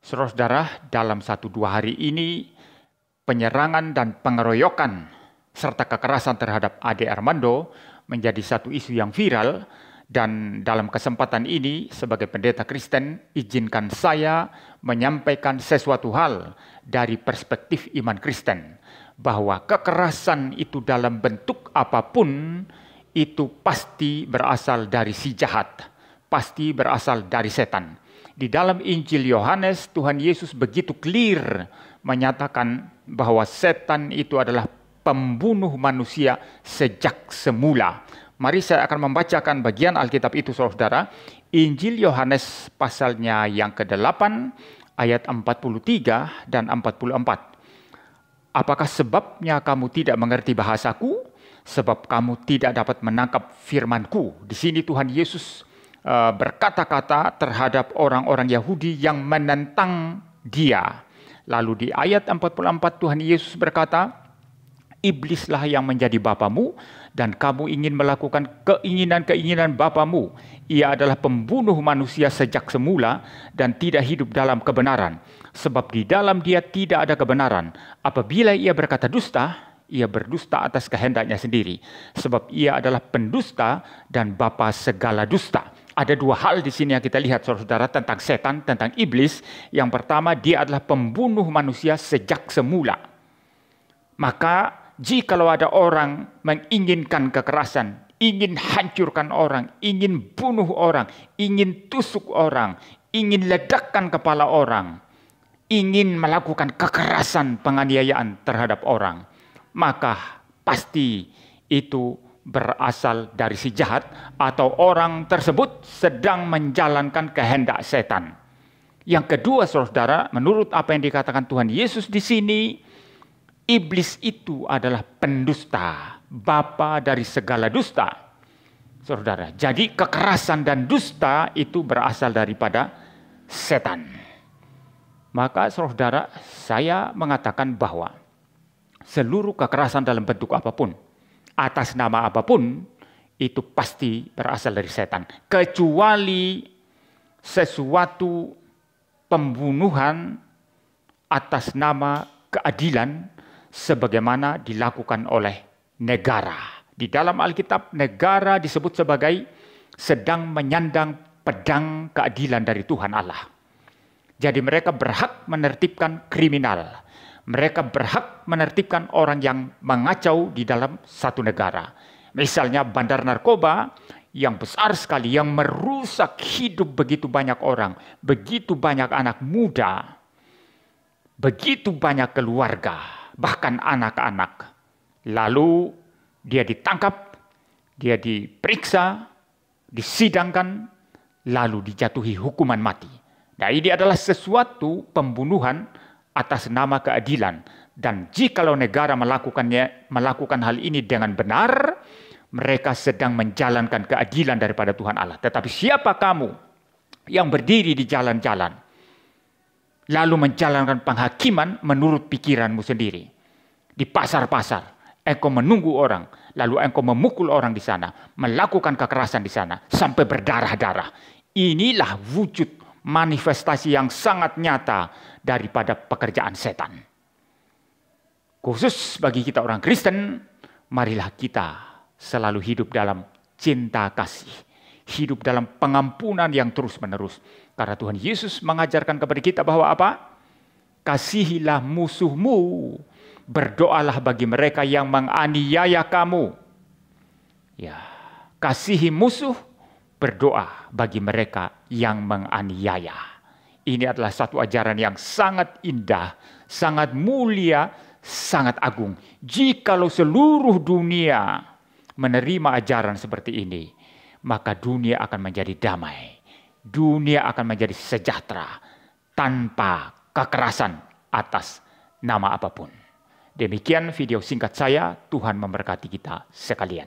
Saudara-saudara, dalam 1-2 hari ini, penyerangan dan pengeroyokan serta kekerasan terhadap Ade Armando menjadi satu isu yang viral. Dan dalam kesempatan ini, sebagai pendeta Kristen, izinkan saya menyampaikan sesuatu hal dari perspektif iman Kristen, bahwa kekerasan itu dalam bentuk apapun, itu pasti berasal dari si jahat, pasti berasal dari setan. Di dalam Injil Yohanes, Tuhan Yesus begitu clear menyatakan bahwa setan itu adalah pembunuh manusia sejak semula. Mari saya akan membacakan bagian Alkitab itu, saudara. Injil Yohanes pasalnya yang ke-8, ayat 43 dan 44. Apakah sebabnya kamu tidak mengerti bahasaku? Sebab kamu tidak dapat menangkap firmanku. Di sini Tuhan Yesus berkata-kata terhadap orang-orang Yahudi yang menentang dia. Lalu di ayat 44 Tuhan Yesus berkata, iblislah yang menjadi bapamu, dan kamu ingin melakukan keinginan-keinginan bapamu. Ia adalah pembunuh manusia sejak semula dan tidak hidup dalam kebenaran. Sebab di dalam dia tidak ada kebenaran. Apabila ia berkata dusta, ia berdusta atas kehendaknya sendiri. Sebab ia adalah pendusta dan bapa segala dusta. Ada 2 hal di sini yang kita lihat, saudara, tentang setan, tentang iblis. Yang pertama, dia adalah pembunuh manusia sejak semula. Maka jikalau ada orang menginginkan kekerasan, ingin hancurkan orang, ingin bunuh orang, ingin tusuk orang, ingin ledakkan kepala orang, ingin melakukan kekerasan penganiayaan terhadap orang, maka pasti itu berasal dari si jahat atau orang tersebut sedang menjalankan kehendak setan. Yang kedua, saudara, menurut apa yang dikatakan Tuhan Yesus di sini, iblis itu adalah pendusta, bapa dari segala dusta. Saudara, jadi kekerasan dan dusta itu berasal daripada setan. Maka saudara, saya mengatakan bahwa seluruh kekerasan dalam bentuk apapun, atas nama apapun, itu pasti berasal dari setan. Kecuali sesuatu pembunuhan atas nama keadilan, sebagaimana dilakukan oleh negara. Di dalam Alkitab, negara disebut sebagai sedang menyandang pedang keadilan dari Tuhan Allah. Jadi mereka berhak menertibkan kriminal. Mereka berhak menertibkan orang yang mengacau di dalam satu negara. Misalnya bandar narkoba yang besar sekali, yang merusak hidup begitu banyak orang, begitu banyak anak muda, begitu banyak keluarga, bahkan anak-anak. Lalu dia ditangkap, dia diperiksa, disidangkan, lalu dijatuhi hukuman mati. Nah, ini adalah sesuatu pembunuhan atas nama keadilan. Dan jikalau negara melakukan hal ini dengan benar, mereka sedang menjalankan keadilan daripada Tuhan Allah. Tetapi siapa kamu yang berdiri di jalan-jalan, lalu menjalankan penghakiman menurut pikiranmu sendiri? Di pasar-pasar, engkau menunggu orang, lalu engkau memukul orang di sana, melakukan kekerasan di sana, sampai berdarah-darah. Inilah wujud manifestasi yang sangat nyata daripada pekerjaan setan. Khusus bagi kita orang Kristen, marilah kita selalu hidup dalam cinta kasih, hidup dalam pengampunan yang terus-menerus. Karena Tuhan Yesus mengajarkan kepada kita bahwa apa? Kasihilah musuhmu, berdoalah bagi mereka yang menganiaya kamu. Ya, kasihi musuh, berdoa bagi mereka yang menganiaya. Ini adalah satu ajaran yang sangat indah, sangat mulia, sangat agung. Jikalau seluruh dunia menerima ajaran seperti ini, maka dunia akan menjadi damai. Dunia akan menjadi sejahtera tanpa kekerasan atas nama apapun. Demikian video singkat saya. Tuhan memberkati kita sekalian.